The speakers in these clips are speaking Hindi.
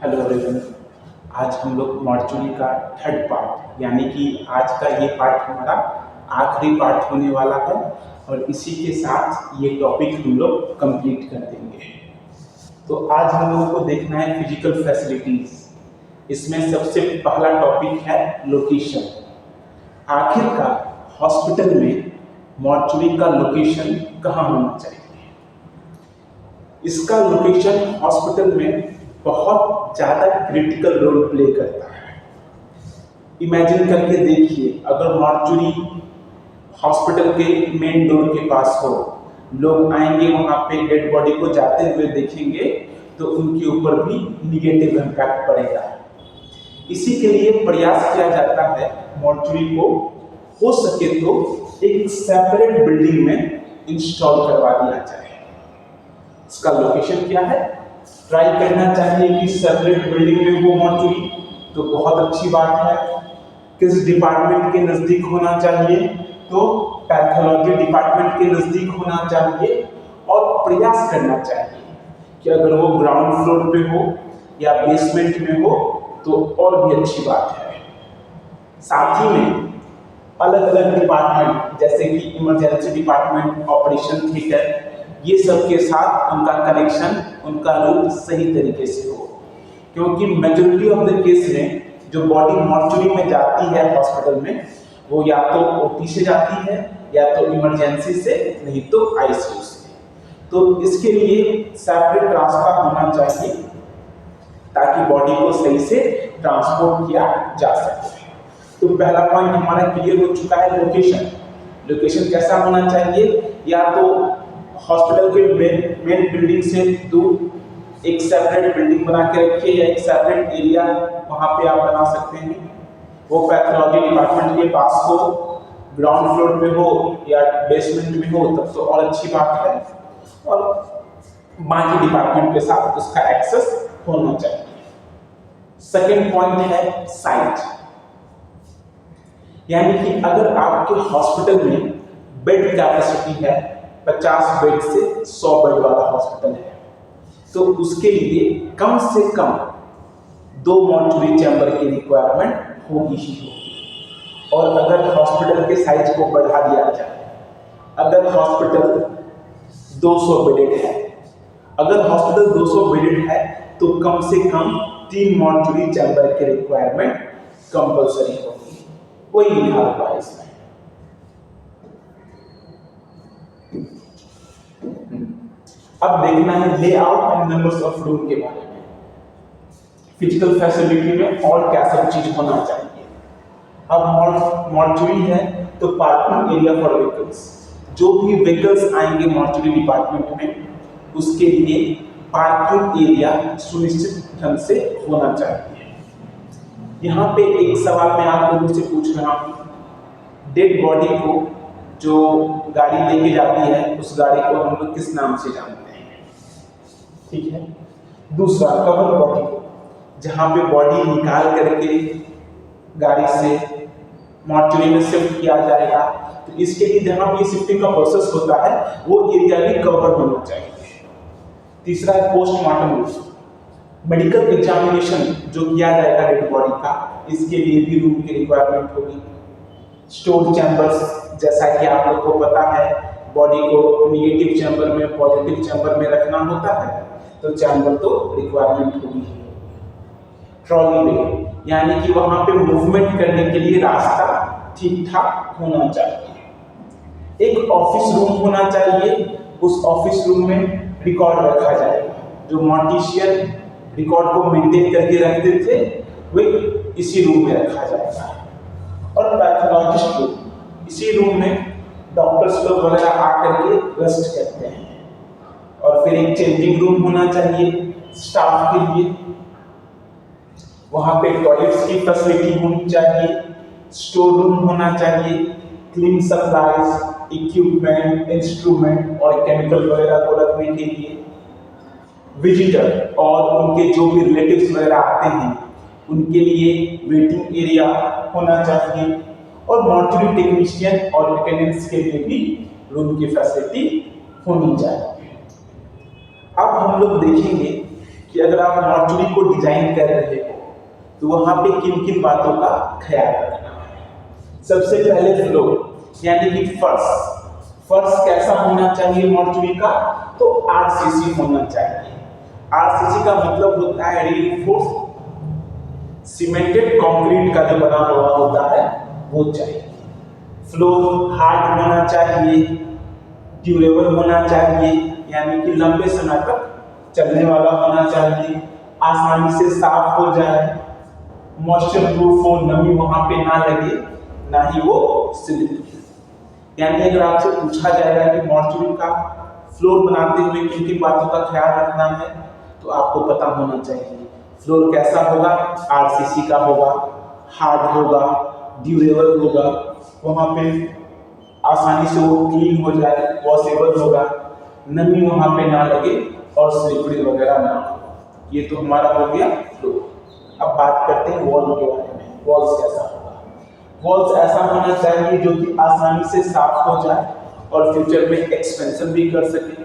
Hello everyone. आज हम लोग मॉर्चुरी का थर्ड पार्ट यानी कि आज का ये पार्ट हमारा आखिरी पार्ट होने वाला है और इसी के साथ ये टॉपिक हम लोग कंप्लीट कर देंगे। तो आज हम लोगों को देखना है फिजिकल फैसिलिटीज। इसमें सबसे पहला टॉपिक है लोकेशन। आखिरकार हॉस्पिटल में मॉर्चुरी का लोकेशन कहाँ होना चाहिए? इसका लोकेशन हॉस्पिटल में बहुत ज़्यादा क्रिटिकल रोल प्ले करता है। इमेजिन करके देखिए, अगर मॉर्चुरी हॉस्पिटल के मेन डोर के पास हो, लोग आएंगे वहाँ पे डेड बॉडी को जाते हुए देखेंगे तो उनके ऊपर भी निगेटिव इम्पैक्ट पड़ेगा। इसी के लिए प्रयास किया जाता है मॉर्चुरी को हो सके तो एक सेपरेट बिल्डिंग में इंस्टॉल करवा दिया जाए। इसका लोकेशन क्या है? ट्राई करना चाहिए कि सेपरेट बिल्डिंग में हो मॉर्चुरी, तो बहुत अच्छी बात है। किस डिपार्टमेंट के नजदीक होना चाहिए? तो पैथोलॉजी डिपार्टमेंट के नजदीक होना चाहिए और प्रयास करना चाहिए कि अगर वो ग्राउंड फ्लोर पे हो या बेसमेंट में हो तो और भी अच्छी बात है। साथ ही में अलग अलग डिपार्टमेंट जैसे कि इमरजेंसी डिपार्टमेंट, ऑपरेशन थिएटर, ये सब के साथ उनका कनेक्शन, उनका रूट सही तरीके से हो, क्योंकि मेजॉरिटी ऑफ द केस में जो बॉडी मॉर्चुरी में जाती है हॉस्पिटल में, वो या तो ओटी से जाती है या तो इमरजेंसी से, नहीं तो आईसीयू से। तो इसके लिए सेपरेट रास्ता होना चाहिए ताकि बॉडी को सही से ट्रांसपोर्ट किया जा सके। तो पहला पॉइंट हमारा क्लियर हो चुका है, लोकेशन। लोकेशन कैसा होना चाहिए? या तो हॉस्पिटल के मेन बिल्डिंग से दूर एक सेपरेट बिल्डिंग बना के रखिए या एक सेपरेट एरिया वहाँ पे आप बना सकते हैं। वो पैथोलॉजी डिपार्टमेंट के पास हो, ग्राउंड फ्लोर पे हो या बेसमेंट में हो, तब तो और अच्छी बात है। और बाकी डिपार्टमेंट के साथ उसका एक्सेस होना चाहिए। सेकेंड पॉइंट है साइट, यानी कि अगर आपके हॉस्पिटल में बेड कैपेसिटी है 50 बेड से 100 बेड वाला हॉस्पिटल है, तो उसके लिए कम से कम 2 मॉर्चुरी चैम्बर की रिक्वायरमेंट होगी ही होगी। और अगर हॉस्पिटल के साइज को बढ़ा दिया जाए, अगर हॉस्पिटल 200 बेडेड है, अगर हॉस्पिटल 200 बेडेड है तो कम से कम 3 मॉर्चुरी चैम्बर की रिक्वायरमेंट कंपल्सरी होगी। वही लिखा हुआ है इसमें। अब देखना है layout and numbers of room के बारे में। फिजिकल फैसिलिटी में और क्या सब चीज होना चाहिए? अब मॉर्चुरी है तो पार्किंग एरिया फॉर व्हीकल्स, जो भी व्हीकल्स आएंगे मॉर्चुरी डिपार्टमेंट में, उसके लिए पार्किंग एरिया सुनिश्चित ढंग से होना चाहिए। यहाँ पे एक सवाल मैं आप लोगों से पूछ रहा हूँ, डेड बॉडी को जो गाड़ी लेके जाती है उस गाड़ी को हम लोग किस नाम से जानते हैं? ठीक है। दूसरा, कवर बॉडी को, जहां पे बॉडी निकाल करके गाड़ी से मॉर्चुरी में शिफ्ट किया जाएगा, तो इसके लिए जहां भी शिफ्टिंग का प्रोसेस होता है वो एरिया भी कवर होना चाहिए। तीसरा है पोस्टमार्टम रूम, मेडिकल एग्जामिनेशन जो किया जाएगा डेड बॉडी का, इसके लिए भी रूम की रिक्वायरमेंट होगी। स्टोर चैम्बर्स, जैसा कि आप लोग को पता है, बॉडी को निगेटिव चैम्बर में, पॉजिटिव चैम्बर में रखना होता है, तो चैम्बर तो रिक्वायरमेंट होगी। ट्रॉली वे, यानी कि वहां पे मूवमेंट करने के लिए रास्ता ठीक ठाक होना चाहिए। एक ऑफिस रूम होना चाहिए, उस ऑफिस रूम में रिकॉर्ड रखा जाएगा। जो मॉर्टिशियन रिकॉर्ड को मेंटेन करके रखते थे, वही इसी रूम में रखा जाएगा। और पैथोलॉजिस्ट रूम, इसी रूम में डॉक्टर्स लोग वगैरह आकर के रेस्ट करते हैं। और फिर एक चेंजिंग रूम होना चाहिए स्टाफ के लिए, वहां पे टॉयलेट्स की फैसिलिटी होनी चाहिए, स्टोर रूम होना चाहिए, क्लीन सप्लाईज, इक्विपमेंट, इंस्ट्रूमेंट और केमिकल वगैरह को रखने के लिए। विजिटर और उनके जो भी रिलेटिव्स वगैरह आते हैं उनके लिए वेटिंग एरिया होना चाहिए। और मॉर्चुरी टेक्नीशियन और अटेंडेंट्स के लिए भी रूम की फैसिलिटी होनी चाहिए। अब हम लोग देखेंगे कि अगर आप मॉर्चुरी को डिजाइन कर रहे हो तो वहां पे किन किन बातों का ख्याल रखना है। सबसे पहले फ्लोर यानी कि फर्श कैसा होना चाहिए मॉर्चुरी का, तो आरसीसी होना चाहिए। आरसीसी का मतलब होता है रीइंफोर्स्ड सीमेंटेड कंक्रीट का जो बना हुआ होता है वो चाहिए। फ्लोर हार्ड होना चाहिए, ड्यूरेबल होना चाहिए यानी कि लंबे समय तक चलने वाला होना चाहिए, आसानी से साफ हो जाए, मॉइस्चर प्रूफ हो, नमी वहां पे ना लगे, ना ही वो स्लिप। यानी अगर आपसे पूछा जाएगा कि मॉर्चुरी का फ्लोर बनाते हुए किन किन बातों का ख्याल रखना है, तो आपको पता होना चाहिए फ्लोर कैसा होगा, आरसीसी का होगा, हार्ड होगा, ड्यूरेबल होगा, वहां पे आसानी से वो क्लीन हो जाए, वॉशेबल होगा, नमी वहां पे ना लगे और स्लिपरी वगैरह ना हो। ये तो हमारा हो गया फ्लोर। अब बात करते हैं वॉल के बारे में। वॉल्स कैसा होगा? वॉल्स ऐसा होना चाहिए जो कि आसानी से साफ हो जाए और फ्यूचर में एक्सपेंशन भी कर सके।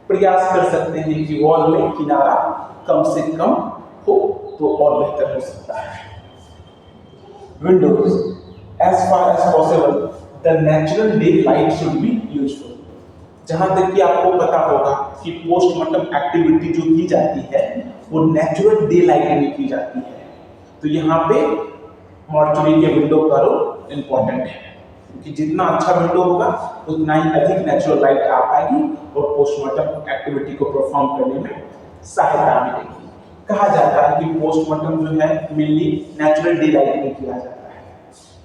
प्रयास कर सकते हैं कि वॉल में किनारा कम से कम हो तो और बेहतर हो सकता है। Windows, as far as possible the natural day light should be useful. जहां तक कि आपको पता होगा कि पोस्टमार्टम एक्टिविटी जो की जाती है वो नेचुरल डे लाइट में की जाती है, तो यहाँ पे मॉर्चुरी के विंडो का रोल इंपॉर्टेंट है, क्योंकि जितना अच्छा विंडो होगा उतना ही अधिक नेचुरल लाइट आ पाएगी और पोस्टमार्टम एक्टिविटी को परफॉर्म करने में सहायता मिलेगी। कहा जाता है कि पोस्टमार्टम जो है मेनली नेचुरल डे लाइट में किया जाता है।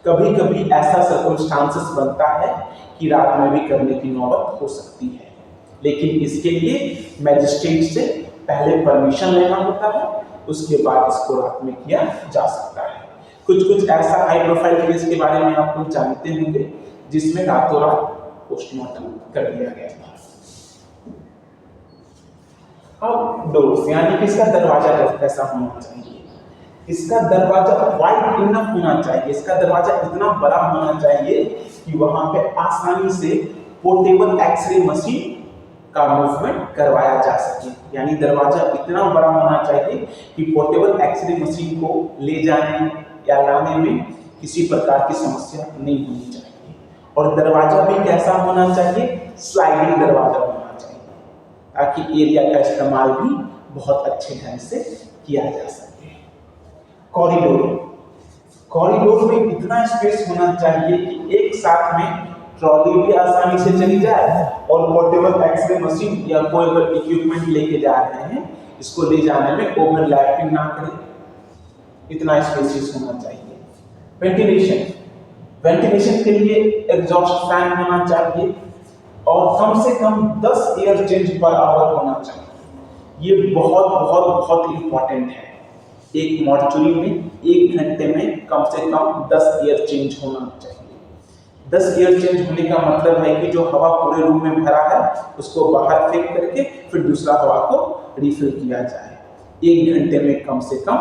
कभी कभी ऐसा सर्कमस्टांसेस बनता है कि रात में भी करने की नौबत हो सकती है, लेकिन इसके लिए मैजिस्ट्रेट से पहले परमिशन लेना होता है, उसके बाद इसको रात में किया जा सकता है। कुछ ऐसा हाई प्रोफाइल केस के बारे में आप लोग जानते होंगे जिसमें रातों रात पोस्टमार्टम कर दिया गया था। अब डोर्स यानी कि इसका दरवाजा कैसा होना चाहिए? इसका दरवाजा वाइड इनफ होना चाहिए, इसका दरवाजा इतना बड़ा होना चाहिए कि वहां पे आसानी से पोर्टेबल एक्सरे मशीन का मूवमेंट करवाया जा सके। यानी दरवाजा इतना बड़ा होना चाहिए कि पोर्टेबल एक्सरे मशीन को ले जाने या लाने में किसी प्रकार की समस्या नहीं होनी चाहिए। और दरवाजा भी कैसा होना चाहिए? स्लाइडिंग दरवाजा होना चाहिए, ताकि एरिया का इस्तेमाल भी बहुत अच्छे ढंग से किया जा सके। कॉरिडोर में इतना स्पेस होना चाहिए कि एक साथ में ट्रॉली भी आसानी से चली जाए और पोर्टेबल एक्सरे मशीन या कोई अगर इक्विपमेंट लेके जा रहे हैं इसको ले जाने में ओवरलैपिंग ना करे, इतना स्पेसियस होना चाहिए। वेंटिलेशन के लिए एग्जॉस्ट फैन होना चाहिए और कम से कम 10 एयर चेंज पर आवर होना चाहिए। ये बहुत बहुत बहुत इंपॉर्टेंट है। एक मॉर्चुरी में 1 घंटे में कम से कम 10 एयर चेंज होना चाहिए। 10 एयर चेंज होने का मतलब है कि जो हवा पूरे रूम में भरा है उसको बाहर फेंक करके फिर दूसरा हवा को रिफिल किया जाए। 1 घंटे में कम से कम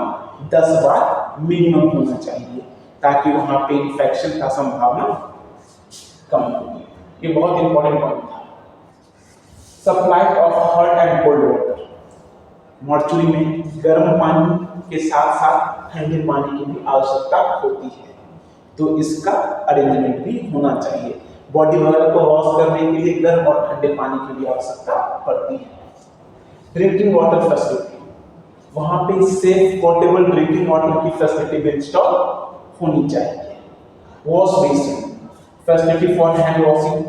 10 बार मिनिमम होना चाहिए, ताकि वहां पे इन्फेक्शन का संभावना कम होगी। ये बहुत इंपॉर्टेंट पॉइंट था। Supply of hot and cold water. Mortuary में गर्म पानी के साथ साथ ठंडे पानी की भी आवश्यकता होती है, तो इसका अरेंजमेंट भी होना चाहिए। बॉडी वगैरह को वॉश करने के लिए गर्म और ठंडे पानी की भी आवश्यकता पड़ती है। ड्रिंकिंग वाटर फैसिलिटी, वहां पे सेफ पोर्टेबल ड्रिंकिंग वाटर की फैसिलिटी भी इंस्टॉल होनी चाहिए। Wash basin facility for hand washing,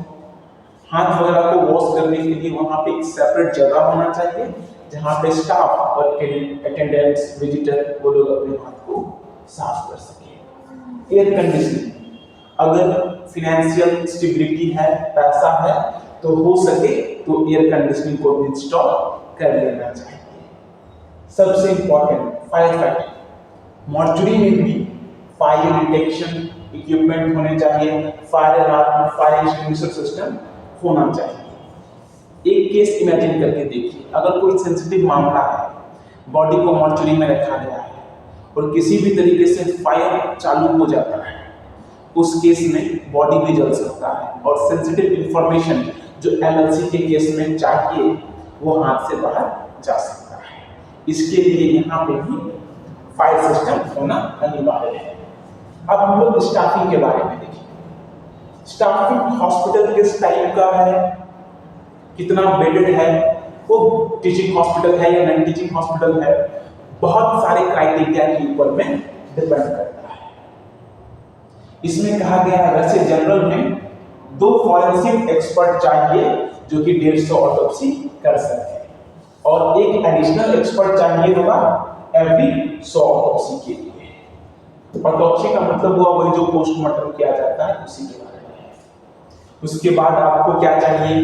हाथ वगैरह को वॉश करने के लिए वहां पे एक सेपरेट जगह होना चाहिए जहां पे स्टाफ और अटेंडेंट्स विजिटर वो लोग अपने हाथ को साफ कर सके। एयर कंडीशनिंग, अगर फाइनेंशियल स्टेबिलिटी है, पैसा है, तो हो सके तो एयर कंडीशनिंग को भी इंस्टॉल कर लेना चाहिए। सबसे इंपॉर्टेंट फायर फाइटिंग, मॉर्चुरी में भी फायर डिटेक्शन इक्विपमेंट होने चाहिए, fire alarm, fire extinguisher system होना चाहिए। एक केस इमेजिन करके देखिए, अगर कोई सेंसिटिव मामला है, बॉडी को मॉर्चुरी में रखा गया है और किसी भी तरीके से फायर चालू हो जाता है, उस केस में बॉडी भी जल सकता है और सेंसिटिव इंफॉर्मेशन जो एमएलसी के केस में चाहिए वो हाथ से बाहर जा सकता है। इसके लिए यहाँ पे भी फायर सिस्टम होना अनिवार्य है। अब हम लोग स्टाफिंग के बारे में देखें। स्टाफिंग हॉस्पिटल किस टाइप का है, कितना बेडेड है, वो टीचिंग हॉस्पिटल है या नॉन टीचिंग हॉस्पिटल है, बहुत सारे क्राइटेरिया के ऊपर में डिपेंड करता है। इसमें कहा गया है वैसे जनरल में 2 फॉरेंसिक एक्सपर्ट चाहिए जो कि 150 ऑटोप्सी कर सके, और एक एडिशनल एक्सपर्ट चाहिए होगा एवरी 100 ऑटोप्सी के लिए। ऑटोप्सी का मतलब हुआ वही जो पोस्टमार्टम किया जाता है उसी के बारे में है। उसके बाद आपको क्या चाहिए,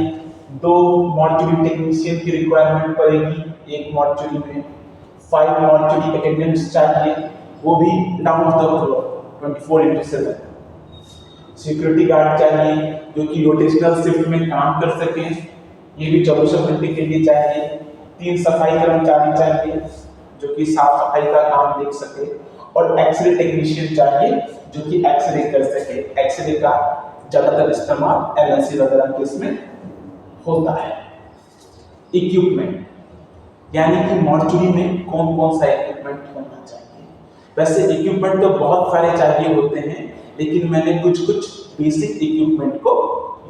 2 मॉर्चुरी टेक्नीशियन की रिक्वायरमेंट पड़ेगी एक मॉर्चुरी में, 5 मॉर्चुरी अटेंडेंट्स चाहिए, वो भी round the clock 24/7। Security guard चाहिए जो कि रोटेशनल शिफ्ट में काम कर सके, ये भी 24 घंटे के लिए चाहिए। 3 सफाई कर्मचारी चाहिए जो कि साफ सफाई का काम देख सके, और एक्सरे टेक्नीशियन चाहिए जो कि एक्सरे कर सके। एक्सरे का ज्यादातर इस्तेमाल एमएलसी वगैरह के इसमें होता है। इक्विपमेंट, यानी कि मॉर्चुरी में कौन कौन सा इक्विपमेंट होना चाहिए। वैसे इक्विपमेंट तो बहुत सारे चाहिए होते हैं, लेकिन मैंने कुछ कुछ बेसिक इक्विपमेंट को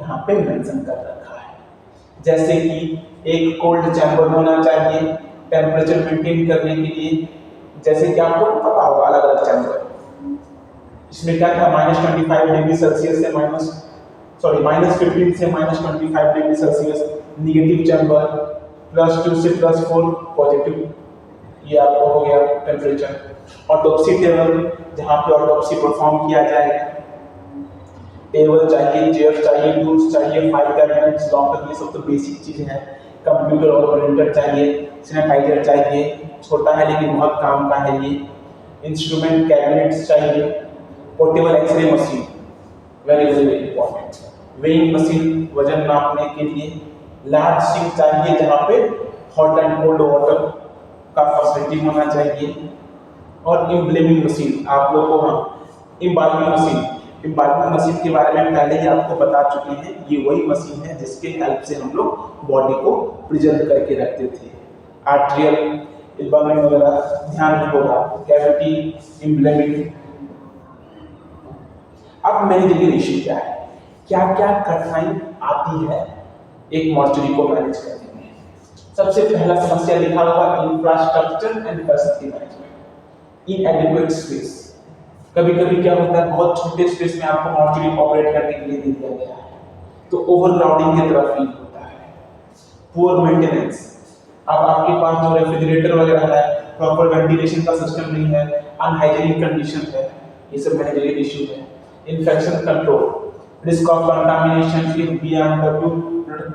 यहाँ पे मेंशन कर रखा है। जैसे कि एक कोल्ड चैम्बर होना चाहिए टेम्परेचर मेंटेन करने के लिए, जैसे कि आपको पता होगा अलग अलग चैम्बर, इसमें क्या था -25 डिग्री सेल्सियस से -15 से -25 डिग्री सेल्सियस निगेटिव चैम्बर, +2 से +4 पॉजिटिव, ये आपको हो गया टेम्परेचर। ऑटोप्सी टेबल जहाँ पे ऑटोप्सी परफॉर्म किया जाएगा, टेबल चाहिए, चेयर चाहिए, टूल्स चाहिए, फाइल कैबिनेट्स, लॉकर, ये सब तो बेसिक चीजें हैं। कंप्यूटर और प्रिंटर चाहिए, सैनिटाइजर चाहिए, छोटा है लेकिन बहुत काम का है ये। इंस्ट्रूमेंट कैबिनेट्स चाहिए, portable x-ray machine very very important, weighing machine वजन नापने के लिए, लार्ज सिंक चाहिए जहाँ पे हॉट एंड कोल्ड वाटर का फैसिलिटी होना चाहिए, और इम्बलेमिंग मशीन आप लोगों को इम्बाल्मिंग मशीन के बारे में पहले ही आपको बता चुके हैं। ये वही मशीन है जिसके हेल्प से हम लोग बॉडी को प्रिजर्व करके रखते थे। आर्ट्रियल इम्बाल्मिंग वगैरह ध्यान में होगा, कैविटी इम्बलेमिंग। अब मैनेजरियल इशू क्या है, क्या क्या कठिनाई आती है एक मॉर्चुरी को मैनेज करने में। सबसे पहला समस्या लिखा हुआ infrastructure and facility management, इनएडिक्वेट space. कभी कभी क्या होता है, बहुत छोटे स्पेस में आपको मॉर्चुरी ऑपरेट करने के लिए दे दिया गया है, तो ओवरक्राउडिंग की तरफ फील होता है। पुअर मेंटेनेंस, अब आपके पास जो रेफ्रिजरेटर वगैरह है, प्रॉपर वेंटिलेशन का सिस्टम नहीं है, अनहाइजीनिक कंडीशन है, ये सब मैनेजरियल इशू है। Infection control, risk of contamination if BMW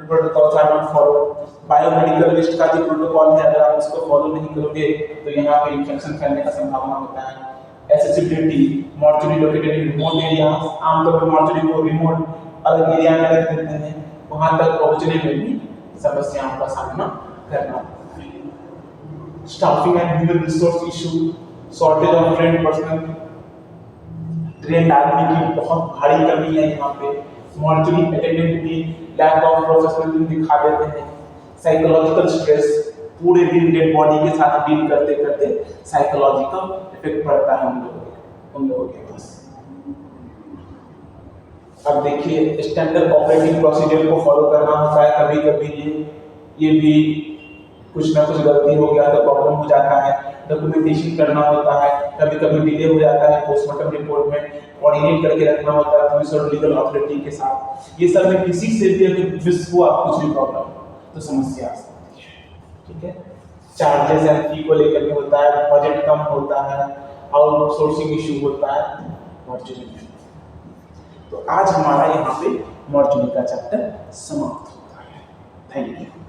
protocols are not followed. Biomedical waste का जो प्रोटोकॉल है, अगर आप उसको फॉलो नहीं करोगे तो यहाँ पे इन्फेक्शन फैलने का संभावना होता है। Accessibility, mortuary located in remote area, आमतौर पर मॉर्चुरी को रिमोट अलग एरिया में रख देते हैं, वहां तक पहुंचने में भी समस्याओं का सामना करना पड़ता है। Staffing and human resource issue, shortage of trained personal, trained आदमी की बहुत भारी कमी है यहाँ पे। मॉर्चुरी अटेंडेंट भी लैक ऑफ प्रोफेशनलिज्म दिखा देते हैं। साइकोलॉजिकल स्ट्रेस, पूरे दिन डेड बॉडी के साथ डील करते करते साइकोलॉजिकल इफेक्ट पड़ता है उन लोगों के पास। अब देखिए, स्टैंडर्ड ऑपरेटिंग प्रोसीजर को फॉलो करना होता है। कभी कभी ये भी कुछ ना कुछ गलती हो गया तो प्रॉब्लम हो जाता है। डॉक्यूमेंटेशन करना होता है, कभी कभी डिले हो जाता है पोस्टमार्टम रिपोर्ट में, कोऑर्डिनेट करके रखना होता है पुलिस और लीगल अथॉरिटी के साथ। ये सब में किसी से भी अगर मिस हुआ कुछ भी प्रॉब्लम तो समस्या आ सकती है। ठीक है, चार्जेस एंड फी को लेकर के होता है, बजट कम होता है, आउटसोर्सिंग इशू होता है मॉर्चुरी में। तो आज हमारा यहाँ पे मॉर्चुरी का चैप्टर समाप्त होता है। Thank you.